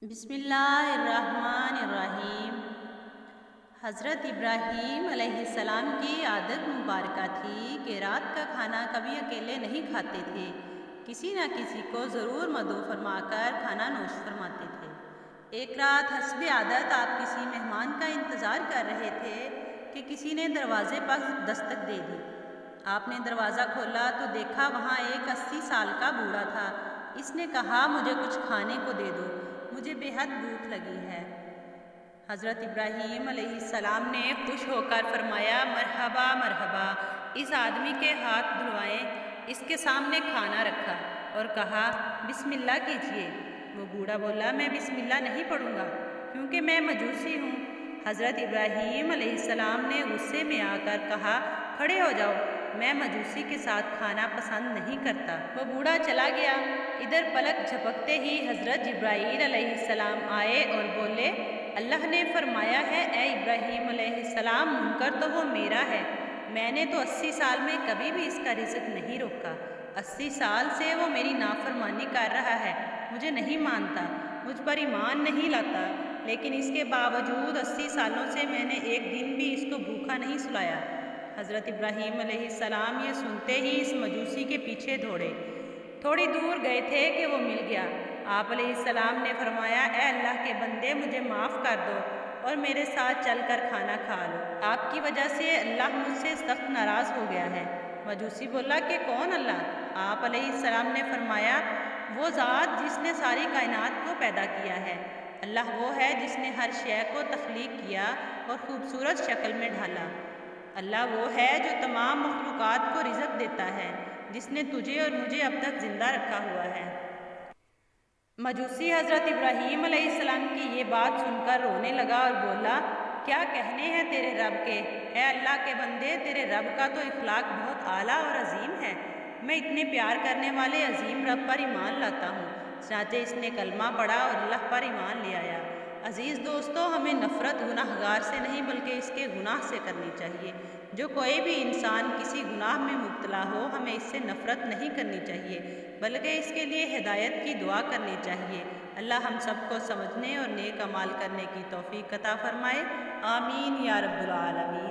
بسم اللہ الرحمن الرحیم۔ حضرت ابراہیم علیہ السلام کی عادت مبارکہ تھی کہ رات کا کھانا کبھی اکیلے نہیں کھاتے تھے، کسی نہ کسی کو ضرور مدعو فرما کر کھانا نوش فرماتے تھے۔ ایک رات حسب عادت آپ کسی مہمان کا انتظار کر رہے تھے کہ کسی نے دروازے پر دستک دے دی۔ آپ نے دروازہ کھولا تو دیکھا وہاں ایک 80 سال کا بوڑھا تھا۔ اس نے کہا، مجھے کچھ کھانے کو دے دو، مجھے بے حد بھوک لگی ہے۔ حضرت ابراہیم علیہ السلام نے خوش ہو کر فرمایا، مرحبا مرحبا، اس آدمی کے ہاتھ دھلوائیں۔ اس کے سامنے کھانا رکھا اور کہا، بسم اللہ کیجئے۔ وہ بوڑھا بولا، میں بسم اللہ نہیں پڑھوں گا کیونکہ میں مجوسی ہوں۔ حضرت ابراہیم علیہ السلام نے غصے میں آ کر کہا، کھڑے ہو جاؤ، میں مجوسی کے ساتھ کھانا پسند نہیں کرتا۔ وہ بوڑھا چلا گیا۔ ادھر پلک جھپکتے ہی حضرت جبرائیل علیہ السلام آئے اور بولے، اللہ نے فرمایا ہے، اے ابراہیم علیہ السلام، منکر تو وہ میرا ہے۔ میں نے تو 80 سال میں کبھی بھی اس کا رزق نہیں روکا۔ 80 سال سے وہ میری نافرمانی کر رہا ہے، مجھے نہیں مانتا، مجھ پر ایمان نہیں لاتا، لیکن اس کے باوجود 80 سالوں سے میں نے ایک دن بھی اس کو بھوکا نہیں سلایا۔ حضرت ابراہیم علیہ السلام یہ سنتے ہی اس مجوسی کے پیچھے دوڑے۔ تھوڑی دور گئے تھے کہ وہ مل گیا۔ آپ علیہ السلام نے فرمایا، اے اللہ کے بندے، مجھے معاف کر دو اور میرے ساتھ چل کر کھانا کھا لو۔ آپ کی وجہ سے اللہ مجھ سے سخت ناراض ہو گیا ہے۔ مجوسی بولا کہ کون اللہ؟ آپ علیہ السلام نے فرمایا، وہ ذات جس نے ساری کائنات کو پیدا کیا ہے۔ اللہ وہ ہے جس نے ہر شے کو تخلیق کیا اور خوبصورت شکل میں ڈھالا۔ اللہ وہ ہے جو تمام مخلوقات کو رزق دیتا ہے، جس نے تجھے اور مجھے اب تک زندہ رکھا ہوا ہے۔ مجوسی حضرت ابراہیم علیہ السلام کی یہ بات سن کر رونے لگا اور بولا، کیا کہنے ہیں تیرے رب کے؟ اے اللہ کے بندے، تیرے رب کا تو اخلاق بہت اعلیٰ اور عظیم ہے۔ میں اتنے پیار کرنے والے عظیم رب پر ایمان لاتا ہوں۔ چنانچہ اس نے کلمہ پڑھا اور اللہ پر ایمان لے آیا۔ عزیز دوستو، ہمیں نفرت گناہ گار سے نہیں بلکہ اس کے گناہ سے کرنی چاہیے۔ جو کوئی بھی انسان کسی گناہ میں مبتلا ہو، ہمیں اس سے نفرت نہیں کرنی چاہیے بلکہ اس کے لیے ہدایت کی دعا کرنی چاہیے۔ اللہ ہم سب کو سمجھنے اور نیک اعمال کرنے کی توفیق عطا فرمائے۔ آمین یا رب العالمین۔